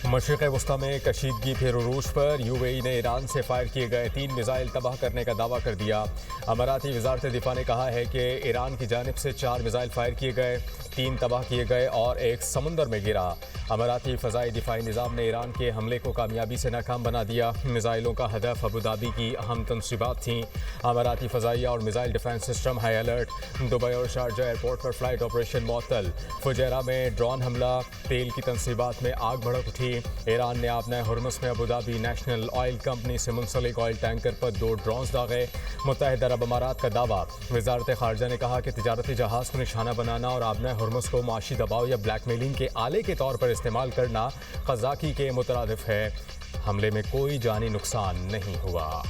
मशरिक़ वस्ता में कशीदगी फिर उरूज पर यूएई ने ईरान से फायर किए गए 3 मिसाइल तबाह करने का दावा कर दिया। अमाराती वजारत दिफा ने कहा है कि ईरान की जानिब से 4 मिसाइल फायर किए गए, 3 तबाह किए गए और एक समुंदर में गिरा। अमाराती फ़ज़ाई दिफाई निज़ाम ने ईरान के हमले को कामयाबी से नाकाम बना दिया। मिसाइलों का हदफ अबू धाबी की अहम तनसीबात थीं। अमाराती फ़ज़ाइया और missile defence system high alert. Dubai और शारजा एयरपोर्ट पर फ्लाइट ऑपरेशन मुअत्तल। फुजैरा में ड्रोन हमला, तेल की तनसीबात में आग भड़क उठी। ईरान ने आपने हुर्मुज़ में Abu Dhabi national oil company से मुंसलिक ऑयल टैंकर पर 2 ड्रोन्स दागे। मुत्तहिदा अरब अमारात का दावा। वजारत खारजा ने कहा कि तिजारती जहाज़ को निशाना बनाना और आपने हुर्मुज़ को माशी दबाव या ब्लैकमेलिंग के आले के तौर पर इस्तेमाल करना क़ज़ाकी के मुतरादिफ है। हमले में कोई जानी नुकसान नहीं हुआ।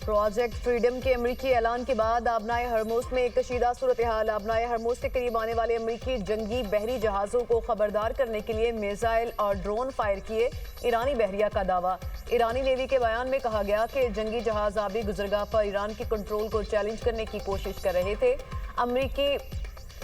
प्रोजेक्ट फ्रीडम के अमरीकी ऐलान के बाद आबनाए हरमुज़ में एक कशीदा सूरत हाल। आबनाए हरमुज़ के करीब आने वाले अमरीकी जंगी बहरी जहाज़ों को खबरदार करने के लिए मिसाइल और ड्रोन फायर किए, ईरानी बहरिया का दावा। ईरानी नेवी के बयान में कहा गया कि जंगी जहाज़ आबी गुजरगाह पर ईरान की कंट्रोल को चैलेंज करने की कोशिश कर रहे थे। अमरीकी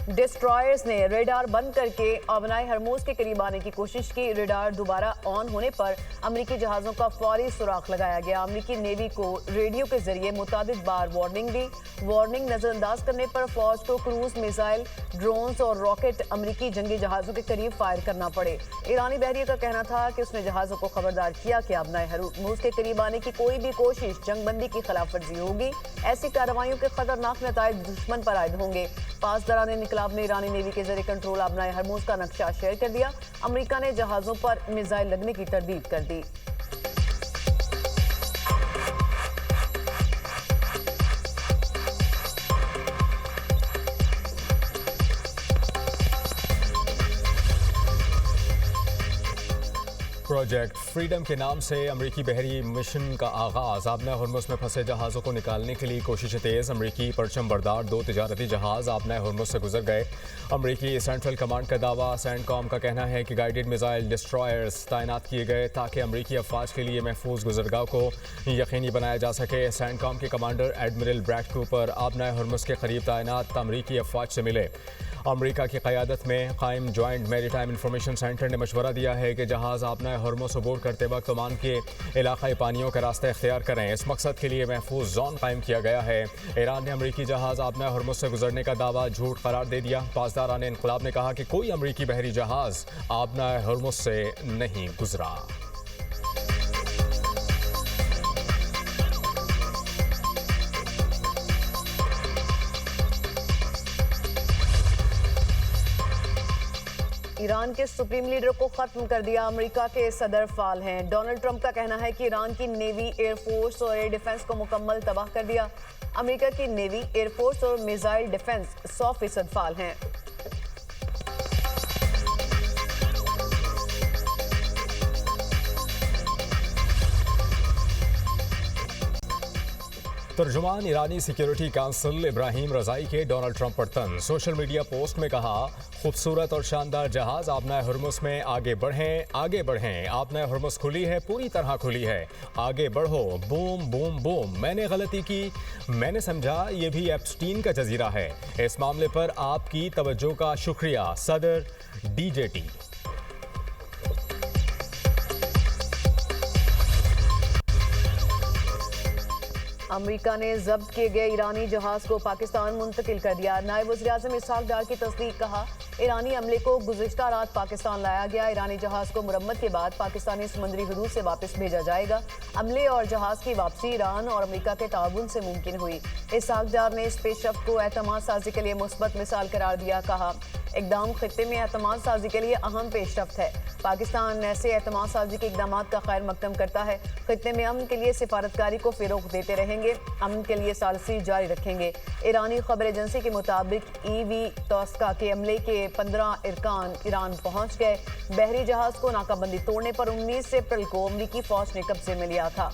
डिस्ट्रॉयर्स ने रेडार बंद करके आबनाए हरमुज़ के करीब आने की कोशिश की। रेडार दोबारा ऑन होने पर अमरीकी जहाज़ों का फौरी सुराख लगाया गया। अमरीकी नेवी को रेडियो के जरिए मुतादिद बार वार्निंग दी। वार्निंग नज़रअंदाज करने पर फौज को क्रूज मिसाइल, ड्रोन्स और रॉकेट अमरीकी जंगी जहाज़ों के करीब फायर करना पड़े। ईरानी बहरिया का कहना था कि उसने जहाज़ों को खबरदार किया कि आबनाए हरमुज़ के करीब आने की कोई भी कोशिश जंगबंदी की खिलाफ वर्जी होगी। ऐसी कार्रवाइयों के खतरनाक नताइज दुश्मन पर आयद होंगे। पासदारान इनकलाब ने ईरानी नेवी के जरिए कंट्रोल आबनाए हरमुज़ का नक्शा शेयर कर दिया। अमरीका ने जहाज़ों पर मिसाइल लगने की तरदीद कर दी। प्रोजेक्ट फ्रीडम के नाम से अमरीकी बहरी मिशन का आगाज़। आबना हुर्मुज़ में फंसे जहाज़ों को निकालने के लिए कोशिशें तेज़। अमरीकी परचम बरदार 2 तिजारती जहाज़ आबना हुर्मुज़ से गुजर गए। अमरीकी सेंट्रल कमांड का दावा। सेंटकॉम का कहना है कि गाइडेड मिसाइल डिस्ट्रॉयर्स तैनात किए गए ताकि अमरीकी अफवाज के लिए महफूज गुजरगाह को यकीनी बनाया जा सके। सेंटकॉम के commander admiral Brad Cooper आबना Hormuz के करीब तैनात अमरीकी अफवाज से मिले। अमरीका की क़यादत में कायम जॉइंट मैरीटाइम इंफॉर्मेशन सेंटर ने मशवरा दिया है कि जहाज़ आबना हुर्मुज़ अबूर करते वक्त ओमान के इलाक़ाई पानियों का रास्ता इख्तियार करें। इस मकसद के लिए महफूज जोन कायम किया गया है। ईरान ने अमरीकी जहाज़ आबना हुर्मुज़ से गुजरने का दावा झूठ करार दे दिया। पासदारान इनकलाब ने कहा कि कोई अमरीकी बहरी जहाज़ आबना हुर्मुज़ से नहीं गुजरा। ईरान के सुप्रीम लीडर को खत्म कर दिया। अमेरिका के सदर फाल हैं। डोनाल्ड ट्रंप का कहना है कि ईरान की नेवी, एयरफोर्स और एयर डिफेंस को मुकम्मल तबाह कर दिया। अमेरिका की नेवी, एयरफोर्स और मिसाइल डिफेंस 100% फाल हैं। तर्जुमान ईरानी सिक्योरिटी काउंसिल इब्राहिम रज़ाई के डोनाल्ड ट्रंप पर तंज। सोशल मीडिया पोस्ट में कहा, खूबसूरत और शानदार जहाज आबना हुर्मुज़ में आगे बढ़ें, आगे बढ़ें। आबना हुर्मुज़ खुली है, पूरी तरह खुली है, आगे बढ़ो। Boom boom boom. मैंने गलती की, मैंने समझा ये भी एप्स्टीन का जजीरा है। इस मामले पर आपकी तवज्जो का शुक्रिया। सदर डीजेटी। अमेरिका ने जब्त किए गए ईरानी जहाज को पाकिस्तान मुंतकिल कर दिया। नायब वज़ीर-ए-आज़म इसहाक डार की तस्दीक। कहा, ईरानी अमले को गुज़िश्ता रात पाकिस्तान लाया गया। ईरानी जहाज को मुरम्मत के बाद पाकिस्तानी समुद्री हदूद से वापस भेजा जाएगा। अमले और जहाज की वापसी ईरान और अमेरिका के ताउन से मुमकिन हुई। इसहाक डार ने इस पेशरफ्त को एतमाद साजी के लिए मुस्बत मिसाल करार दिया। कहा, इकदाम खित्ते में एतमाद साजी के लिए अहम पेशरफ्त है। पाकिस्तान ऐसे एतमाद साजी के इकदाम का खैर मकदम करता है। खित्ते में अमन के लिए सिफारतकारी को फ़रोग़ देते रहेंगे। अमन के लिए सालसी जारी रखेंगे। ईरानी खबर एजेंसी के मुताबिक ईवी तोस्का के अमले के 15 अरकान ईरान पहुंच गए। बहरी जहाज को नाकाबंदी तोड़ने पर 19 अप्रैल को अमरीकी फौज ने कब्जे में लिया था।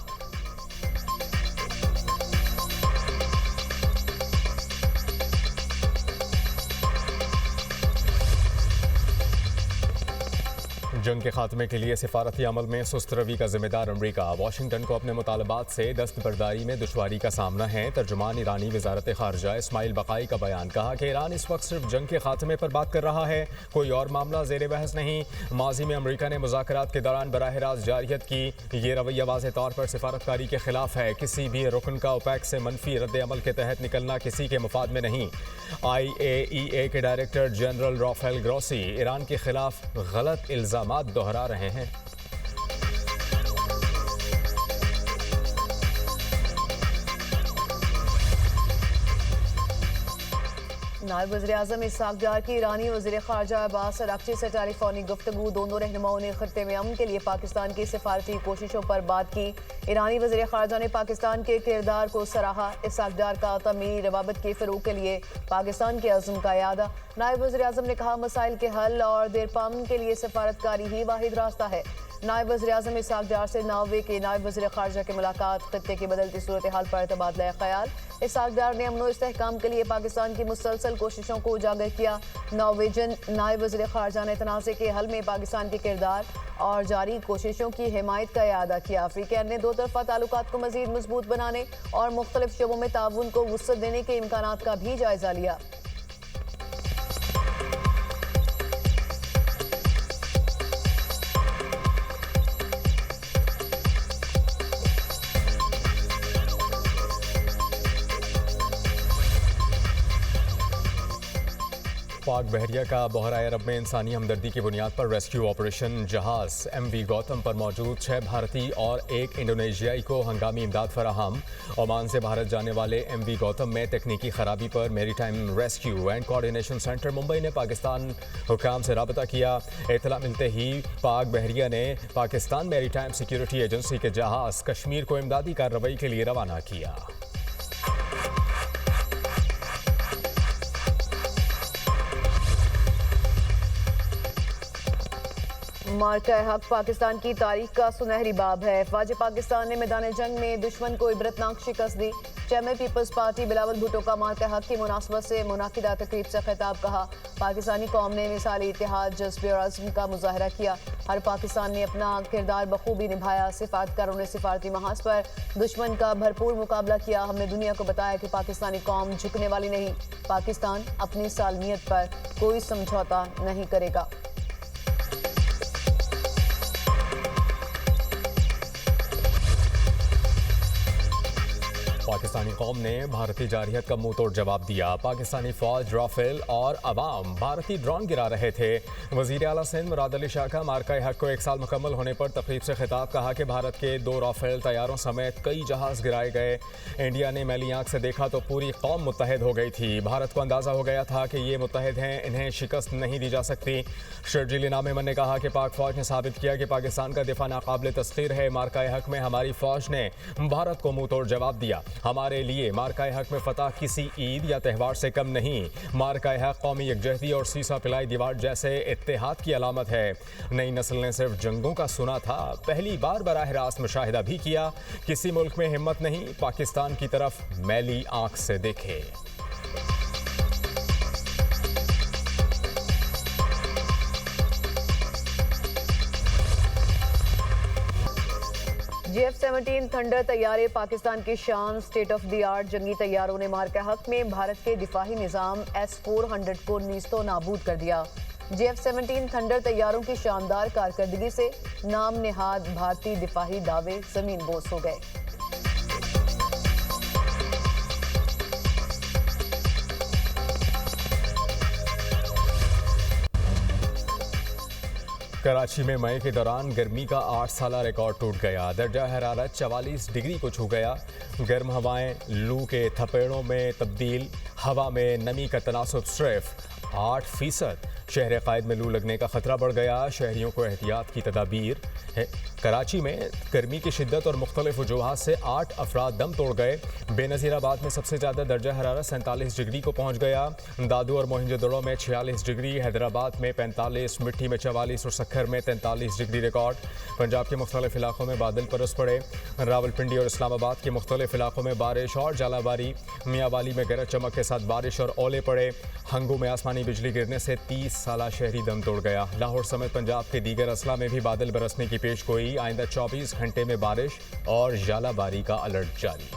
जंग के खात्मे के लिए सिफारती अमल में सुस्त रवि का जिम्मेदार अमरीका। वाशिंगटन को अपने मुतालबात से दस्तबरदारी में दुश्वारी का सामना है। तर्जुमान ईरानी वजारत खारजा इस्माइल बकाई का बयान, कहा कि ईरान इस वक्त सिर्फ जंग के खात्मे पर बात कर रहा है, कोई और मामला ज़ेर बहस नहीं। माजी में अमरीका ने मुज़ाकरात के दौरान बराह रास्त जारियत की। ये रवैया वाज़ेह तौर पर सिफारतकारी के खिलाफ है। किसी भी रुकन का ओपेक से मनफी रद्द अमल के तहत निकलना किसी के मुफाद में नहीं। IAEA के director general Rafael Grossi Iran के खिलाफ गलत इल्ज़ामात दोहरा रहे हैं। नायब वज़ीर-ए-आज़म इसहाक डार की ईरानी वज़ीर ख़ारजा अब्बास अराग़ची से टेलीफोनिक गुफ्तगू। दोनों रहनुमाओं ने खत्ते में अमन के लिए पाकिस्तान की सिफारती कोशिशों पर बात की। ईरानी वज़ीर ख़ारजा ने पाकिस्तान के किरदार को सराहा। इसहाक डार का तमीरी रवाबत के फ़रोग़ के लिए पाकिस्तान के अज़्म का यादा। नायब वज़ीर-ए-आज़म ने कहा, मसाइल के हल और देरपामन के लिए सफारतकारी ही वाहिद रास्ता है। नायब वज़ीर-ए-आज़म इसहाक डार से नॉर्वे के नायब वज़ीर ख़ारजा की मुलाकात। खत्ते की बदलती सूरत हाल पर तबादला ख्याल। इसहाक डार ने अमन व इस्तेहकाम के लिए पाकिस्तान की मुसलसल कोशिशों को उजागर किया। नॉर्वेजन नायब वज़ीर ख़ारजा ने तनाज़े के हल में पाकिस्तान के किरदार और जारी कोशिशों की हिमायत का इआदा किया। अफ्रीकन ने दो तरफ़ा ताल्लुकात को मज़ीद मजबूत बनाने और मुख्तलिफ शोबों में ताउन को वुसअत देने के इम्कानात का भी जायज़ा लिया। पाक बहरिया का बहरा अरब में इंसानी हमदर्दी की बुनियाद पर रेस्क्यू ऑपरेशन। जहाज MV गौतम पर मौजूद 6 भारतीय और 1 इंडोनेशियाई को हंगामी इमदाद फराहम। ओमान से भारत जाने वाले MV गौतम में तकनीकी खराबी पर maritime rescue and coordination centre Mumbai ने पाकिस्तान हुकाम से रब्ता किया। इत्तला मिलते ही पाक बहरिया ने पाकिस्तान मेरीटाइम सिक्योरिटी एजेंसी के जहाज कश्मीर को इमदादी कार्रवाई के लिए रवाना किया। मार्का हक पाकिस्तान की तारीख का सुनहरी बाब है। फौज पाकिस्तान ने मैदान जंग में दुश्मन को इबरतनाक शिकस्त दी। चेयरमैन पीपल्स पार्टी बिलावल भुट्टो का मार्का हक की मुनासबत से मुनाकिदा तकरीब से खिताब, कहा, पाकिस्तानी कौम ने मिसाली इत्तेहाद, जज्बे और अज़्म का मुजाहरा किया। हर पाकिस्तान ने अपना किरदार बखूबी निभाया। सिफारतकारों ने सिफारती महाज पर दुश्मन का भरपूर मुकाबला किया। हमने दुनिया को बताया कि पाकिस्तानी कौम झुकने वाली नहीं। पाकिस्तान अपनी सालमियत पर कोई समझौता नहीं करेगा। पाकिस्तानी कौम ने भारतीय जारहियत का मुंह तोड़ जवाब दिया। पाकिस्तानी फौज, राफेल और अवाम भारतीय ड्रोन गिरा रहे थे। वज़ीर आला सिंध मुराद अली शाह का मार्का हक को 1 साल मुकम्मल होने पर तकरीब से खिताब, कहा कि भारत के 2 राफेल तैयारों समेत कई जहाज गिराए गए। इंडिया ने मैली आंख से देखा तो पूरी कौम मुत्तहद हो गई थी। भारत को अंदाज़ा हो गया था कि ये मुत्तहद हैं, इन्हें शिकस्त नहीं दी जा सकती। शर्जील नामेमन ने कहा कि पाक फौज ने साबित किया कि पाकिस्तान का दिफा नाकाबिल तस्खीर है। मार्का हक में हमारी फौज ने भारत को मुंह तोड़ जवाब दिया। हमारे लिए मार्का हक में फतह किसी ईद या त्यौहार से कम नहीं। मार्का हक कौमी यकजहती और सीसा पिलाई दीवार जैसे इत्तेहाद की अलामत है। नई नस्ल ने सिर्फ जंगों का सुना था, पहली बार बराह रास्त मुशाहिदा भी किया। किसी मुल्क में हिम्मत नहीं, पाकिस्तान की तरफ मैली आंख से देखे। F-17 थंडर तैयारे पाकिस्तान की शान। स्टेट ऑफ द आर्ट जंगी तैयारों ने मार्का हक में भारत के दिफाही निज़ाम S-400 को नीस्तो नाबूद कर दिया। F-17 थंडर तैयारों की शानदार कारकर्दगी से नाम निहाद भारतीय दिफाही दावे जमीन बोस हो गए। कराची में मई के दौरान गर्मी का 8 साला रिकॉर्ड टूट गया। दर्जा हरारत 44 डिग्री को छू गया। गर्म हवाएं लू के थपेड़ों में तब्दील। हवा में नमी का तनासुब सिर्फ 8%। शहर कायद में लू लगने का खतरा बढ़ गया। शहरियों को एहतियात की तदाबीर है। कराची में गर्मी की शिद्दत और मुख्तलिफ वजूहात से 8 अफराद दम तोड़ गए। बेनज़ीराबाद में सबसे ज़्यादा दर्जा हरारत 47 डिग्री को पहुँच गया। दादू और मोहिंजोदड़ो में 46 डिग्री, हैदराबाद में 45, मिट्टी में 44 और सक्खर में 43 डिग्री रिकॉर्ड। पंजाब के मुख्तलिफ इलाकों में बादल बरस पड़े। रावलपिंडी और इस्लामाबाद के मुख्तलिफ इलाकों में बारिश और जालाबारी। मियांवाली में गरज चमक के साथ बारिश और ओले पड़े। हंगू में आसमानी बिजली गिरने से 30 साला शहरी दम तोड़ गया। लाहौर समेत पंजाब के दीगर अजला में भी बादल बरसने की पेशगोई। आइंदा 24 घंटे में बारिश और जालाबारी का अलर्ट जारी।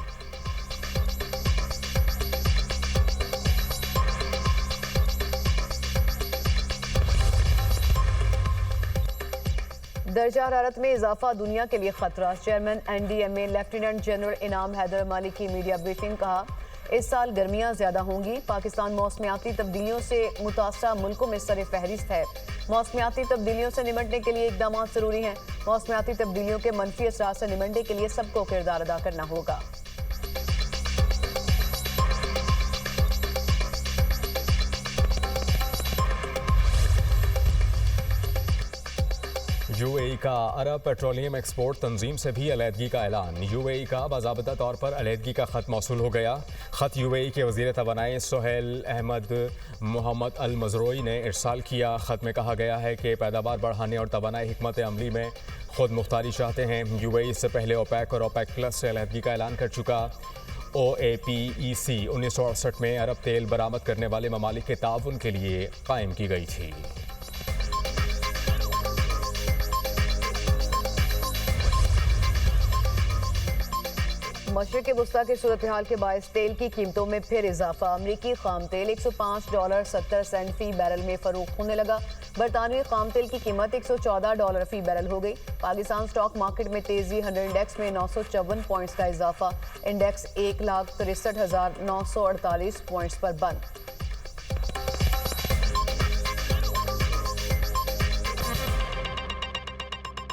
दर्जा हरारत में इजाफा दुनिया के लिए खतरा। चेयरमैन NDMA लेफ्टिनेंट जनरल इनाम हैदर मालिक की मीडिया ब्रीफिंग। कहा, इस साल गर्मियां ज्यादा होंगी। पाकिस्तान मौसमियाती तब्दीलियों से मुतासरा मुल्कों में सर फहरिस्त है। मौसमियाती तब्दीलियों से निपटने के लिए इकदाम जरूरी हैं। मौसमियाती तब्दीलियों के मनफी असरात से निपटने के लिए सबको किरदार अदा करना होगा। UAE का अरब पेट्रोलियम एक्सपोर्ट तंजीम से भी अलहदगी का ऐलान। UAE का बाज़ाब्ता तौर पर अलहदगी का ख़त मौसूल हो गया। ख़त UAE के वज़ीर तवानाई सोहेल अहमद मोहम्मद अल मज़रोई ने इरसाल किया। ख़त में कहा गया है कि पैदावार बढ़ाने और तवानाई हिकमत अमली में खुद मुख्तारी चाहते हैं। UAE इससे पहले OPEC और OPEC प्लस से अलहदगी का ऐलान कर चुका। OAPEC 1968 में अरब तेल बरामद करने वाले ममालिक के ताउन के लिए कायम की गई थी। मशरिक़ वस्ता की सूरत हाल के बायस तेल की कीमतों में फिर इजाफा। अमरीकी खाम तेल $105.70 फी बैरल में फरोख्त होने लगा। बरतानवी खाम तेल की कीमत $114 फी बैरल हो गई। पाकिस्तान स्टॉक मार्केट में तेजी। 100 इंडेक्स में 954 पॉइंट्स का इजाफा। इंडेक्स 1,63,948 पॉइंट्स पर बंद।